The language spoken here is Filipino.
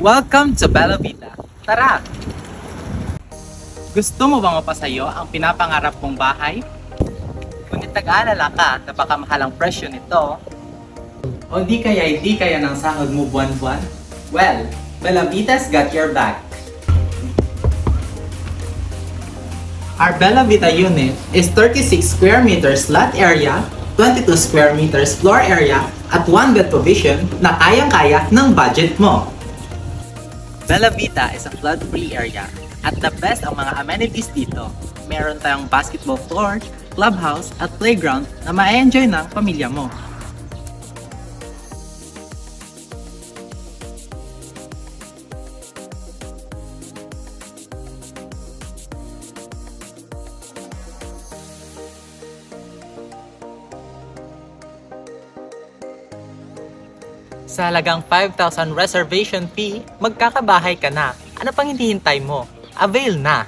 Welcome to Bella Vita. Tara! Gusto mo bang mapasayo ang pinapangarap mong bahay? Ngunit nag-aalala ka na baka mahal ang presyo nito, o di kaya ng sahod mo buwan-buwan? Well, Bella Vita's got your back. Our Bella Vita unit is 36 square meters lot area, 22 square meters floor area, at 1 bed provision na kayang-kaya ng budget mo. Bella Vita is a flood-free area at the best ang mga amenities dito. Meron tayong basketball floor, clubhouse at playground na ma-enjoy ng pamilya mo. Sa halagang 5,000 reservation fee, magkakabahay ka na. Ano pang hinihintay mo? Avail na!